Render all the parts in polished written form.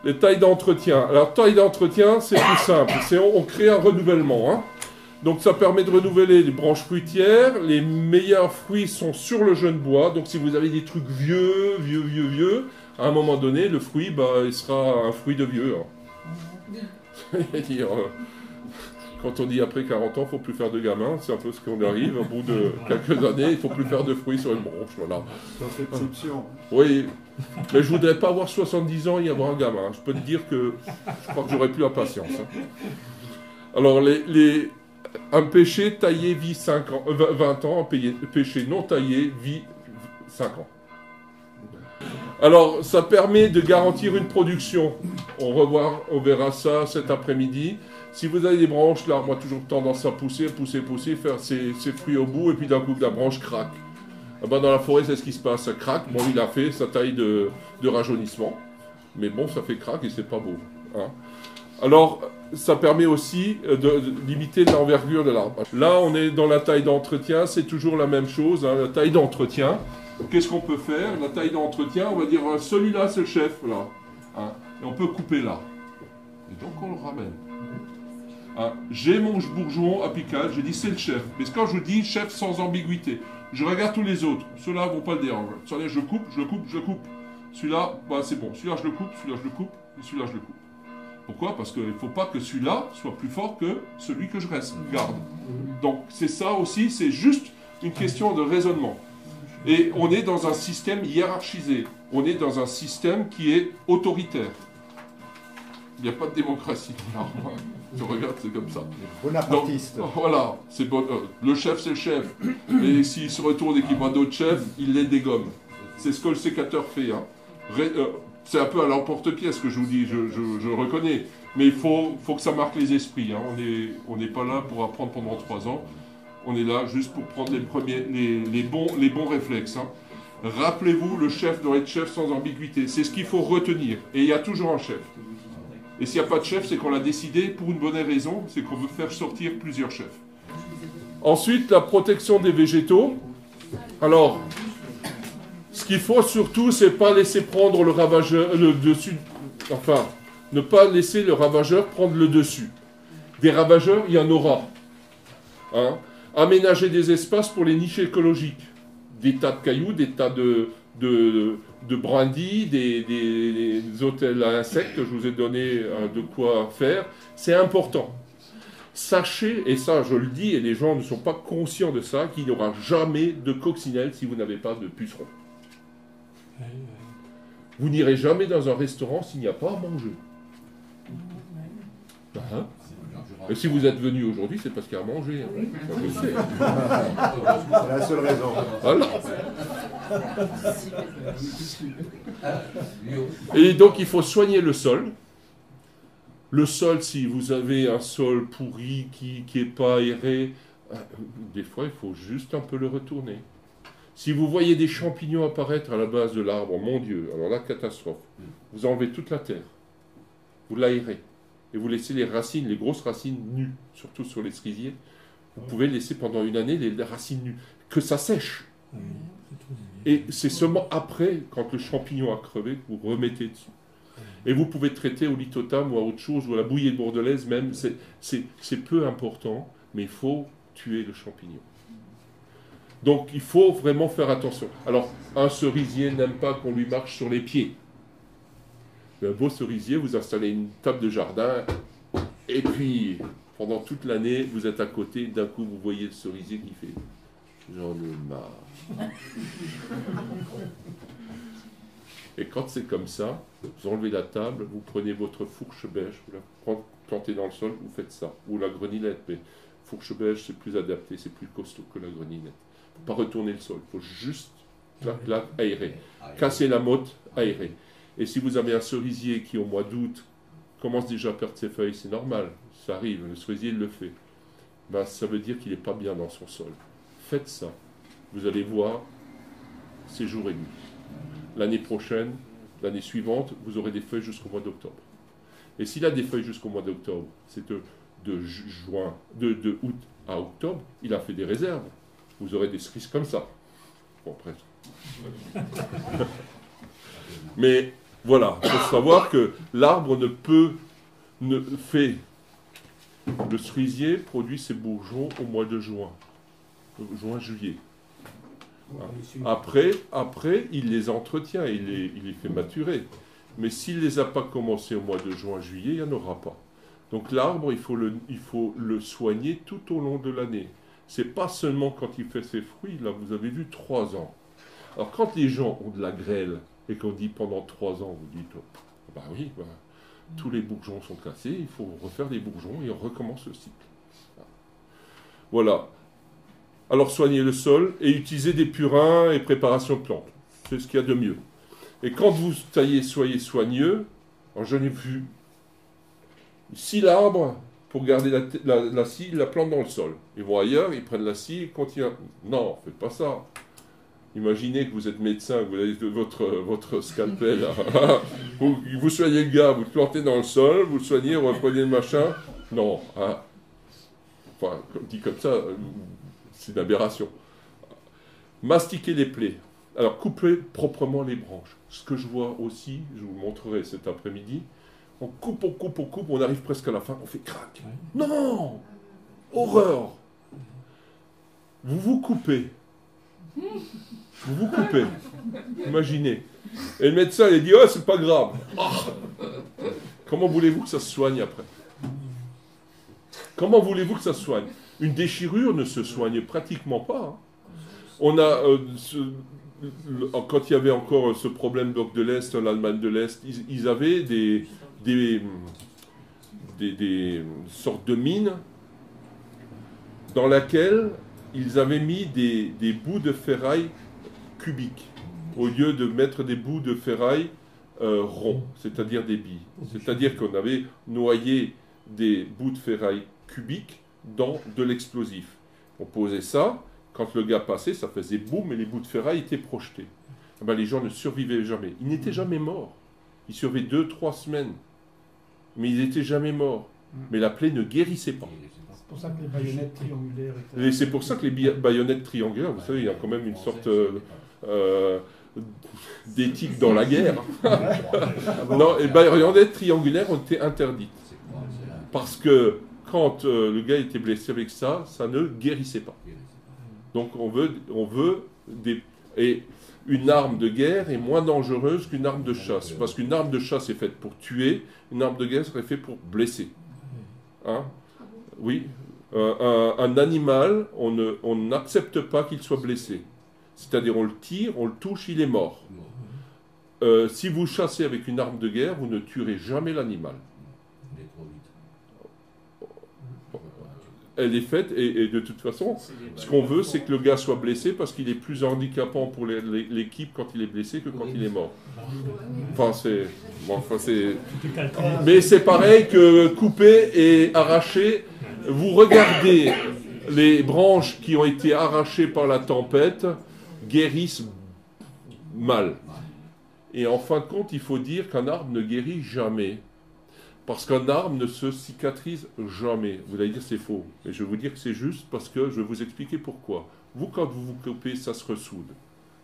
les tailles d'entretien. Alors, taille d'entretien, c'est tout simple. On crée un renouvellement. Hein. Donc, ça permet de renouveler les branches fruitières. Les meilleurs fruits sont sur le jeune bois. Donc, si vous avez des trucs vieux, à un moment donné, le fruit, il sera un fruit de vieux. Hein. C'est-à-dire, quand on dit après 40 ans, il ne faut plus faire de gamins, c'est un peu ce qu'on arrive. Au bout de quelques années, il ne faut plus faire de fruits sur une branche. Voilà. C'est exception. Oui, mais je ne voudrais pas avoir 70 ans et y avoir un gamin. Je peux te dire que je crois que j'aurais plus la patience. Hein. Alors, un pêcher taillé vit 20 ans, un pêcher non taillé vit 5 ans. Alors, ça permet de garantir une production. On verra ça cet après-midi. Si vous avez des branches, l'arbre a toujours tendance à pousser, faire ses fruits au bout, et puis d'un coup, la branche craque. Dans la forêt, c'est ce qui se passe, ça craque. Bon, il a fait sa taille de rajeunissement, mais bon, ça fait craque et c'est pas beau. Hein. Alors, ça permet aussi de limiter l'envergure de l'arbre. Là, on est dans la taille d'entretien, c'est toujours la même chose, hein, la taille d'entretien. Qu'est-ce qu'on peut faire? La taille d'entretien, on va dire, celui-là, c'est le chef, là. Hein, et on peut couper là. Et donc, on le ramène. Hein, j'ai mon bourgeon apical, j'ai dit c'est le chef. Mais quand je dis chef sans ambiguïté, je regarde tous les autres. Ceux-là ne vont pas le déranger. Celui-là, je coupe. Celui-là, c'est bon. Celui-là, je le coupe, et celui-là, je le coupe. Pourquoi? Parce qu'il ne faut pas que celui-là soit plus fort que celui que je garde. Donc, c'est ça aussi, c'est juste une question de raisonnement. Et on est dans un système hiérarchisé. On est dans un système qui est autoritaire. Il n'y a pas de démocratie. Alors, tu regardes, c'est comme ça. Bonapartiste. Donc, voilà, c'est bon, le chef, c'est le chef. Et s'il se retourne et qu'il voit d'autres chefs, il les dégomme. C'est ce que le sécateur fait. Hein. C'est un peu à l'emporte-pièce que je vous dis, je reconnais. Mais il faut que ça marque les esprits. Hein. On n'est pas là pour apprendre pendant 3 ans. On est là juste pour prendre les bons réflexes. Hein. Rappelez-vous, le chef doit être chef sans ambiguïté. C'est ce qu'il faut retenir. Et il y a toujours un chef. Et s'il n'y a pas de chef, c'est qu'on l'a décidé pour une bonne raison, c'est qu'on veut faire sortir plusieurs chefs. Ensuite, la protection des végétaux. Alors, ce qu'il faut surtout, c'est pas laisser prendre le ravageur, le dessus, enfin, ne pas laisser le ravageur prendre le dessus. Des ravageurs, il y en aura. Hein. Aménager des espaces pour les niches écologiques. Des tas de cailloux, des tas de brindilles, des hôtels à insectes, je vous ai donné de quoi faire. C'est important. Sachez, et ça je le dis, et les gens ne sont pas conscients de ça, qu'il n'y aura jamais de coccinelle si vous n'avez pas de pucerons. Vous n'irez jamais dans un restaurant s'il n'y a pas à manger. Hein? Et si vous êtes venu aujourd'hui, c'est parce qu'il y a à manger. Hein. Ça, je sais. C'est la seule raison. Voilà. Et donc, il faut soigner le sol. Le sol, si vous avez un sol pourri qui n'est pas aéré, des fois, il faut juste un peu le retourner. Si vous voyez des champignons apparaître à la base de l'arbre, mon Dieu, alors là, catastrophe. Vous enlevez toute la terre. Vous l'aérez. Et vous laissez les racines, les grosses racines nues, surtout sur les cerisiers. Vous pouvez laisser pendant une année les racines nues. Que ça sèche. Et c'est seulement après, quand le champignon a crevé, que vous remettez dessus. Et vous pouvez traiter au lithotam ou à autre chose, ou à la bouillie de bordelaise même. C'est peu important, mais il faut tuer le champignon. Donc il faut vraiment faire attention. Alors, un cerisier n'aime pas qu'on lui marche sur les pieds. Un beau cerisier, vous installez une table de jardin, et puis, pendant toute l'année, vous êtes à côté, d'un coup, vous voyez le cerisier qui fait « J'en ai marre ». Et quand c'est comme ça, vous enlevez la table, vous prenez votre fourche beige, vous la plantez dans le sol, vous faites ça. Ou la grenillette, mais fourche beige, c'est plus adapté, c'est plus costaud que la grenillette. Il ne faut pas retourner le sol, il faut juste aérer. Casser la motte, aérer. Et si vous avez un cerisier qui, au mois d'août, commence déjà à perdre ses feuilles, c'est normal, ça arrive, le cerisier le fait, ben, ça veut dire qu'il n'est pas bien dans son sol. Faites ça. Vous allez voir, c'est jour et nuit. L'année prochaine, l'année suivante, vous aurez des feuilles jusqu'au mois d'octobre. Et s'il a des feuilles jusqu'au mois d'octobre, c'est de août à octobre, il a fait des réserves. Vous aurez des cerises comme ça. Bon, presque. Mais Voilà, il faut savoir que l'arbre le cerisier produit ses bourgeons au mois de juin, juillet. Après, il les entretient, il les fait maturer. Mais s'il ne les a pas commencés au mois de juin, juillet, il n'y en aura pas. Donc l'arbre, il faut le soigner tout au long de l'année. C'est pas seulement quand il fait ses fruits, là vous avez vu 3 ans. Alors quand les gens ont de la grêle et qu'on dit pendant 3 ans, vous dites, bah oui, bah, tous les bourgeons sont cassés, il faut refaire des bourgeons et on recommence le cycle. Voilà. Alors soignez le sol et utilisez des purins et préparation de plantes. C'est ce qu'il y a de mieux. Et quand vous taillez, soyez soigneux. Alors j'en ai vu 6 arbres pour garder la scie, ils la plantent dans le sol. Ils vont ailleurs, ils prennent la scie et continuent. Non, faites pas ça. Imaginez que vous êtes médecin, vous avez votre scalpel, vous soignez le gars, vous le plantez dans le sol, vous le soignez, vous reprenez le machin. Non, hein. Enfin, dit comme ça, c'est une aberration. Mastiquer les plaies. Alors, coupez proprement les branches. Ce que je vois aussi, je vous montrerai cet après-midi, on coupe, on arrive presque à la fin, on fait crac. Non! Horreur! Vous vous coupez. Imaginez. Et le médecin, il dit, oh, c'est pas grave. Oh. Comment voulez-vous que ça se soigne après? Comment voulez-vous que ça se soigne? Une déchirure ne se soigne pratiquement pas. Hein. On a, quand il y avait encore ce problème bloc de l'Est, l'Allemagne de l'Est, ils avaient des sortes de mines dans lesquelles ils avaient mis des bouts de ferraille cubiques, au lieu de mettre des bouts de ferraille ronds, c'est-à-dire des billes. C'est-à-dire qu'on avait noyé des bouts de ferraille cubiques dans de l'explosif. On posait ça, quand le gars passait, ça faisait boum, et les bouts de ferraille étaient projetés. Eh ben, les gens ne survivaient jamais. Ils n'étaient jamais morts. Ils survivaient 2-3 semaines. Mais ils n'étaient jamais morts. Mais la plaie ne guérissait pas. C'est pour ça que les baïonnettes triangulaires étaient... Et c'est pour ça que les baïonnettes triangulaires, vous savez, il y a quand même une sorte d'éthique dans la guerre. Non, les baïonnettes triangulaires ont été interdites. Parce que quand le gars était blessé avec ça, ça ne guérissait pas. Donc on veut des... Et une arme de guerre est moins dangereuse qu'une arme de chasse. Parce qu'une arme de chasse est faite pour tuer, une arme de guerre serait faite pour blesser. Hein? Oui. Un animal, on n'accepte pas qu'il soit blessé. C'est-à-dire on le tire, on le touche, il est mort. Si vous chassez avec une arme de guerre, vous ne tuerez jamais l'animal. Elle est faite, et de toute façon, ce qu'on veut, c'est que le gars soit blessé parce qu'il est plus handicapant pour l'équipe quand il est blessé que quand il est mort. Enfin, c'est... Mais c'est pareil que couper et arracher. Vous regardez les branches qui ont été arrachées par la tempête guérissent mal. Et en fin de compte, il faut dire qu'un arbre ne guérit jamais. Parce qu'un arbre ne se cicatrise jamais. Vous allez dire c'est faux. Et je vais vous dire que c'est juste parce que je vais vous expliquer pourquoi. Vous, quand vous vous coupez, ça se ressoude.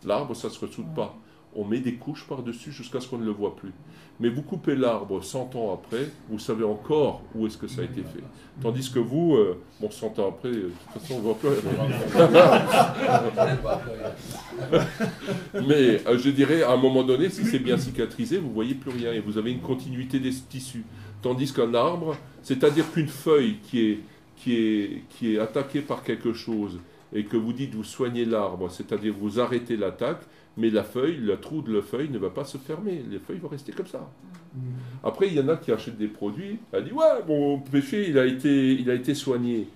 L'arbre, ça ne se ressoude pas. On met des couches par-dessus jusqu'à ce qu'on ne le voit plus. Mais vous coupez l'arbre 100 ans après, vous savez encore où est-ce que ça a été fait. Tandis que vous, 100 ans après, de toute façon, on ne voit plus rien. Mais je dirais, à un moment donné, si c'est bien cicatrisé, vous ne voyez plus rien et vous avez une continuité des tissus. Tandis qu'un arbre, c'est-à-dire qu'une feuille qui est attaquée par quelque chose et que vous dites vous soignez l'arbre, c'est-à-dire vous arrêtez l'attaque, mais la feuille, le trou de la feuille ne va pas se fermer. Les feuilles vont rester comme ça. Après, il y en a qui achètent des produits. Elle dit, ouais, mon péché, il a été soigné.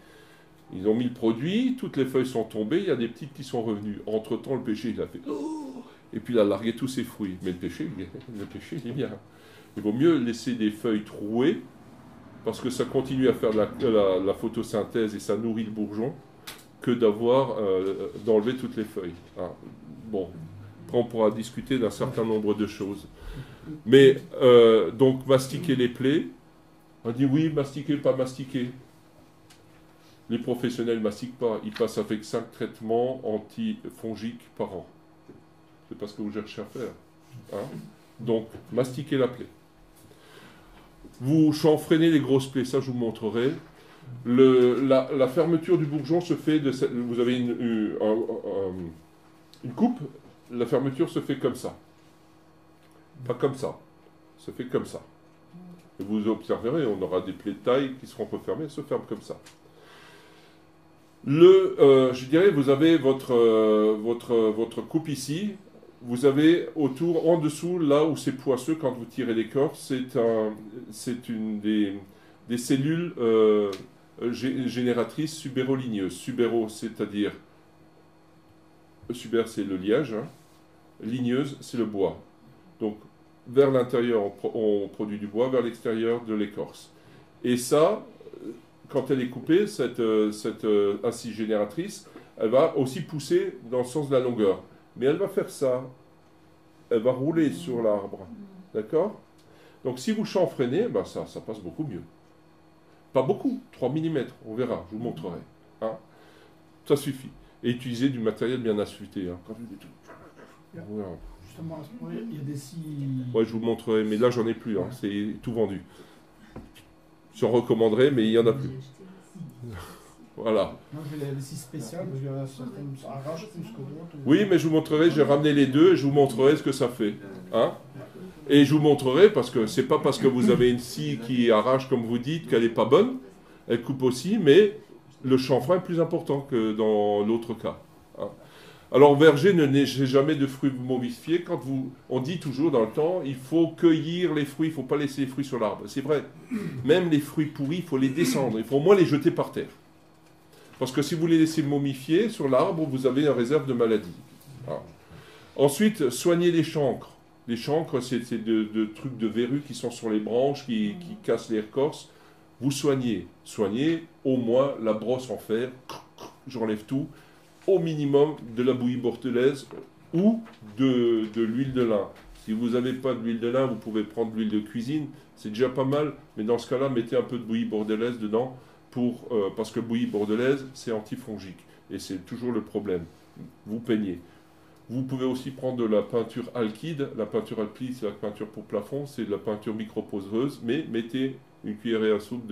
Ils ont mis le produit, toutes les feuilles sont tombées, il y a des petites qui sont revenues. Entre-temps, le péché, il a fait, oh, et puis il a largué tous ses fruits. Mais le péché, il est bien. Il vaut mieux laisser des feuilles trouées, parce que ça continue à faire la photosynthèse et ça nourrit le bourgeon, que d'enlever toutes les feuilles. Hein. Bon. On pourra discuter d'un certain nombre de choses. Mais, donc, mastiquer les plaies. On dit oui, mastiquer, pas mastiquer. Les professionnels ne mastiquent pas. Ils passent avec 5 traitements antifongiques par an. C'est pas ce que vous cherchez à faire. Hein? Donc, mastiquez la plaie. Vous chanfreinez les grosses plaies, ça je vous montrerai. La fermeture du bourgeon se fait de cette, vous avez une coupe, la fermeture se fait comme ça. Pas comme ça, se fait comme ça. Et vous observerez, on aura des plaies de taille qui seront refermées, elles se ferment comme ça. Je dirais, vous avez votre coupe ici, vous avez autour, en dessous, là où c'est poisseux quand vous tirez l'écorce, c'est une des cellules génératrices subéroligneuses. Subéro, c'est-à-dire, subère c'est le liège, hein. Ligneuse, c'est le bois. Donc, vers l'intérieur, on produit du bois, vers l'extérieur, de l'écorce. Et ça, quand elle est coupée, cette assise génératrice, elle va aussi pousser dans le sens de la longueur. Mais elle va faire ça. Elle va rouler sur l'arbre. D'accord? Donc, si vous chanfreinez, ben ça passe beaucoup mieux. Pas beaucoup, 3 mm, on verra, je vous montrerai. Hein? Ça suffit. Et utilisez du matériel bien affûté. Hein. Voilà. Justement, à ce point, il y a des scies. Ouais, je vous montrerai, mais là, j'en ai plus. Hein. C'est tout vendu. J'en recommanderais, mais il n'y en a plus. Voilà. Moi, j'ai des scies spéciales, parce qu'il y en a certaines qui arrachent plus que d'autres. Oui, mais je vous montrerai, j'ai ramené les deux, et je vous montrerai ce que ça fait. Hein? Et je vous montrerai, parce que c'est pas parce que vous avez une scie qui arrache, comme vous dites, qu'elle n'est pas bonne. Elle coupe aussi, mais le chanfrein est plus important que dans l'autre cas. Hein? Alors, verger, ne neigez jamais de fruits momifiés. On dit toujours dans le temps, il faut cueillir les fruits, il ne faut pas laisser les fruits sur l'arbre. C'est vrai. Même les fruits pourris, il faut les descendre. Il faut au moins les jeter par terre. Parce que si vous les laissez momifier sur l'arbre, vous avez une réserve de maladies. Voilà. Ensuite, soignez les chancres. Les chancres, c'est de trucs de verrues qui sont sur les branches, qui cassent les écorces. Vous soignez. Soignez au moins la brosse en fer. J'enlève tout. Au minimum de la bouillie bordelaise ou de l'huile de lin. Si vous n'avez pas de l'huile de lin, vous pouvez prendre de l'huile de cuisine. C'est déjà pas mal. Mais dans ce cas-là, mettez un peu de bouillie bordelaise dedans. Parce que bouillie bordelaise, c'est antifongique. Et c'est toujours le problème. Vous peignez. Vous pouvez aussi prendre de la peinture alkyd. La peinture alkyd, c'est la peinture pour plafond. C'est de la peinture microporeuse. Mais mettez une cuillerée à soupe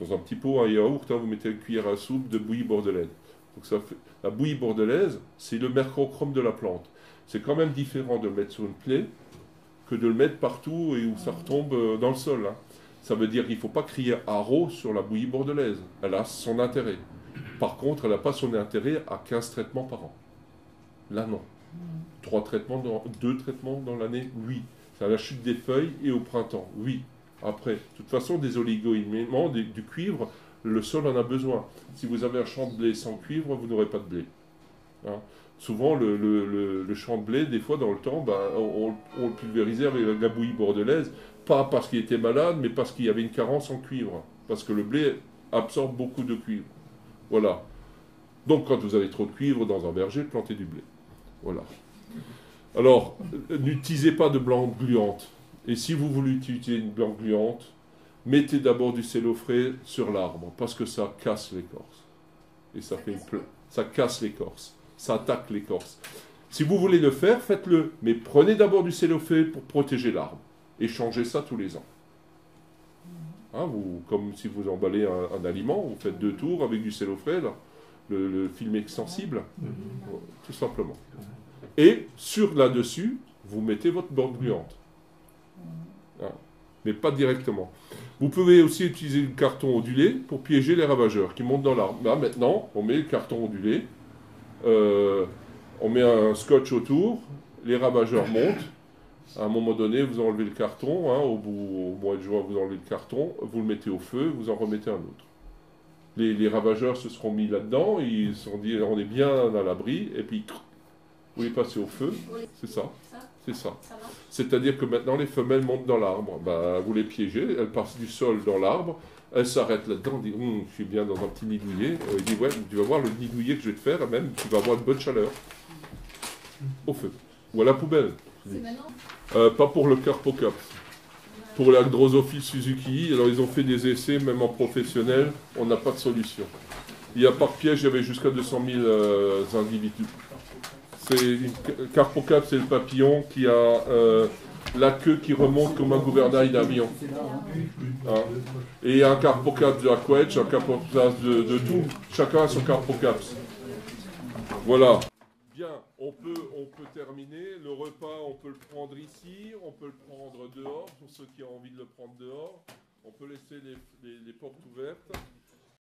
dans un petit pot, un yaourt, hein, vous mettez une cuillère à soupe de bouillie bordelaise. Donc la bouillie bordelaise, c'est le mercurochrome de la plante. C'est quand même différent de le mettre sur une plaie que de le mettre partout et où ça retombe dans le sol. Hein. Ça veut dire qu'il ne faut pas crier haro sur la bouillie bordelaise. Elle a son intérêt. Par contre, elle n'a pas son intérêt à 15 traitements par an. Là, non. 2 traitements dans l'année, oui. C'est à la chute des feuilles et au printemps, oui. Après, de toute façon, des oligo-éléments, du cuivre, le sol en a besoin. Si vous avez un champ de blé sans cuivre, vous n'aurez pas de blé. Hein? Souvent, le champ de blé, des fois, dans le temps, on le pulvérisait avec la bouillie bordelaise, pas parce qu'il était malade, mais parce qu'il y avait une carence en cuivre. Parce que le blé absorbe beaucoup de cuivre. Voilà. Donc, quand vous avez trop de cuivre dans un verger, plantez du blé. Voilà. Alors, n'utilisez pas de blanc gluante. Et si vous voulez utiliser une blanc gluante, mettez d'abord du cellofrais sur l'arbre, parce que ça casse l'écorce. Et ça fait ça casse l'écorce. Ça attaque l'écorce. Si vous voulez le faire, faites-le. Mais prenez d'abord du cellofrais pour protéger l'arbre. Et changez ça tous les ans. Hein, comme si vous emballez un aliment, vous faites 2 tours avec du cellofrais, là, le film extensible, tout simplement. Et sur là-dessus, vous mettez votre bande gluante. Hein, mais pas directement. Vous pouvez aussi utiliser du carton ondulé pour piéger les ravageurs qui montent dans l'arbre. Là, maintenant, on met le carton ondulé, on met un scotch autour, les ravageurs montent. À un moment donné, vous enlevez le carton, hein, au mois de juin, vous enlevez le carton, vous le mettez au feu, vous en remettez un autre. Les ravageurs se seront mis là-dedans, ils se sont dit, on est bien à l'abri, et puis, vous les passez au feu, c'est ça. C'est ça. C'est-à-dire que maintenant, les femelles montent dans l'arbre. Vous les piégez, elles passent du sol dans l'arbre, elles s'arrêtent là-dedans, disent, je suis bien dans un petit nid douillet. Il dit, ouais, tu vas voir le nid douillet que je vais te faire, et même, tu vas avoir une bonne chaleur. Au feu. Ou à la poubelle. C'est maintenant ? Pas pour le Carpocaps. Pour la Drosophile Suzuki, alors ils ont fait des essais, même en professionnel, on n'a pas de solution. Il y a par piège, il y avait jusqu'à 200 000 individus. Carpocaps, c'est le papillon qui a la queue qui remonte comme un gouvernail d'avion. Hein. Et un carpocaps de Aquedge, un carpocaps de tout. Chacun a son carpocaps. Voilà. Bien, on peut terminer. Le repas, on peut le prendre ici, on peut le prendre dehors, pour ceux qui ont envie de le prendre dehors. On peut laisser les portes ouvertes.